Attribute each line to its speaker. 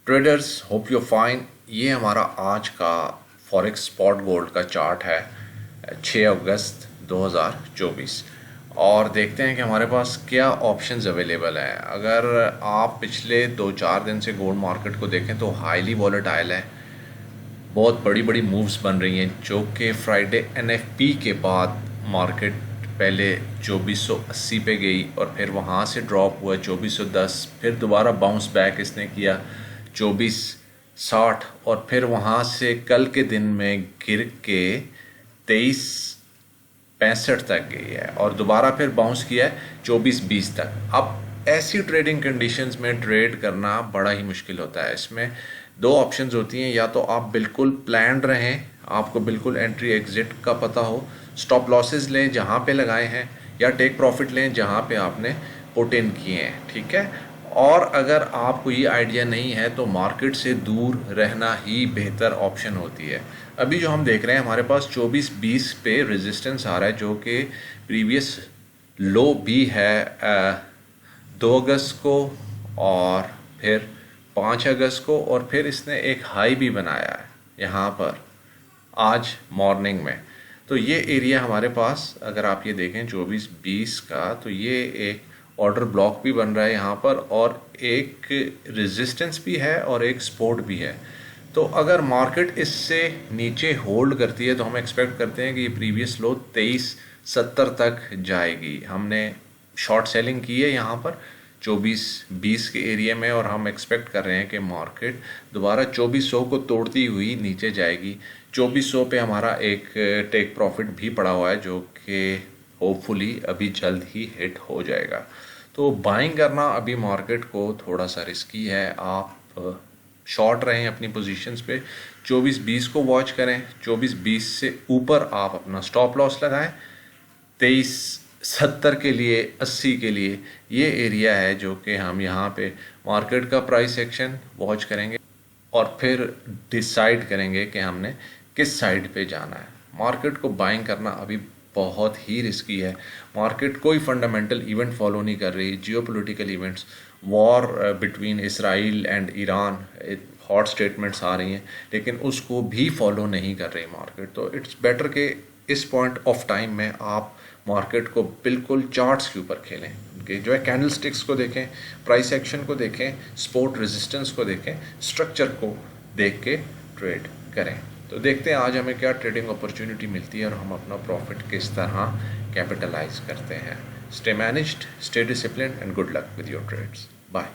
Speaker 1: Traders hope you fine. ये हमारा आज का फॉरेक्स स्पॉट गोल्ड का चार्ट है 6 अगस्त 2024 और देखते हैं कि हमारे पास क्या ऑप्शंस अवेलेबल हैं। अगर आप पिछले 2-4 दिन से गोल्ड मार्केट को देखें तो हाईली वॉलेटाइल है। बहुत बड़ी बड़ी मूव्स बन रही हैं जो कि फ्राइडे एनएफपी के बाद मार्केट पहले 2480 पे गई और फिर वहाँ से ड्रॉप हुआ 2410, फिर दोबारा बाउंस बैक इसने किया 2460 और फिर वहाँ से कल के दिन में गिर के 2365 तक गई है और दोबारा फिर बाउंस किया है 2420 तक। अब ऐसी ट्रेडिंग कंडीशंस में ट्रेड करना बड़ा ही मुश्किल होता है। इसमें दो ऑप्शंस होती हैं, या तो आप बिल्कुल प्लान्ड रहें, आपको बिल्कुल एंट्री एग्जिट का पता हो, स्टॉप लॉसेस लें जहाँ पे लगाए हैं, या टेक प्रॉफिट लें जहाँ पे आपने पुट इन किए हैं। ठीक है। और अगर आपको ये आइडिया नहीं है तो मार्केट से दूर रहना ही बेहतर ऑप्शन होती है। अभी जो हम देख रहे हैं हमारे पास 2420 पे रेजिस्टेंस आ रहा है जो कि प्रीवियस लो भी है 2 अगस्त को और फिर 5 अगस्त को, और फिर इसने एक हाई भी बनाया है यहाँ पर आज मॉर्निंग में। तो ये एरिया हमारे पास अगर आप ये देखें 24-20 का, तो ये एक ऑर्डर ब्लॉक भी बन रहा है यहाँ पर और एक रेजिस्टेंस भी है और एक सपोर्ट भी है। तो अगर मार्केट इससे नीचे होल्ड करती है तो हम एक्सपेक्ट करते हैं कि ये प्रीवियस लो 2370 तक जाएगी। हमने शॉर्ट सेलिंग की है यहाँ पर 24-20 के एरिया में और हम एक्सपेक्ट कर रहे हैं कि मार्केट दोबारा 2400 को तोड़ती हुई नीचे जाएगी। 2400 पे हमारा एक टेक प्रॉफिट भी पड़ा हुआ है जो कि होपफुली अभी जल्द ही हिट हो जाएगा। तो बाइंग करना अभी मार्केट को थोड़ा सा रिस्की है। आप शॉर्ट रहें अपनी पोजीशंस पे, 24-20 को वॉच करें, 24-20 से ऊपर आप अपना स्टॉप लॉस लगाएं। 2370 के लिए, 80 के लिए ये एरिया है जो कि हम यहाँ पे मार्केट का प्राइस एक्शन वॉच करेंगे और फिर डिसाइड करेंगे कि हमने किस साइड पे जाना है। मार्केट को बाइंग करना अभी बहुत ही रिस्की है। मार्केट कोई फंडामेंटल इवेंट फॉलो नहीं कर रही। Geopolitical events, war between Israel and Iran, hot statements आ रही हैं, लेकिन उसको भी फॉलो नहीं कर रही मार्केट। तो इट्स बेटर कि इस पॉइंट ऑफ टाइम में आप मार्केट को बिल्कुल चार्ट्स के ऊपर खेलें। उनके जो है कैंडल स्टिक्स को देखें, प्राइस एक्शन को देखें, सपोर्ट रेजिस्टेंस को देखें, स्ट्रक्चर को देख के ट्रेड करें। तो देखते हैं आज हमें क्या ट्रेडिंग अपॉर्चुनिटी मिलती है और हम अपना प्रॉफिट किस तरह कैपिटलाइज करते हैं। Stay managed, stay disciplined and good luck with your trades. Bye.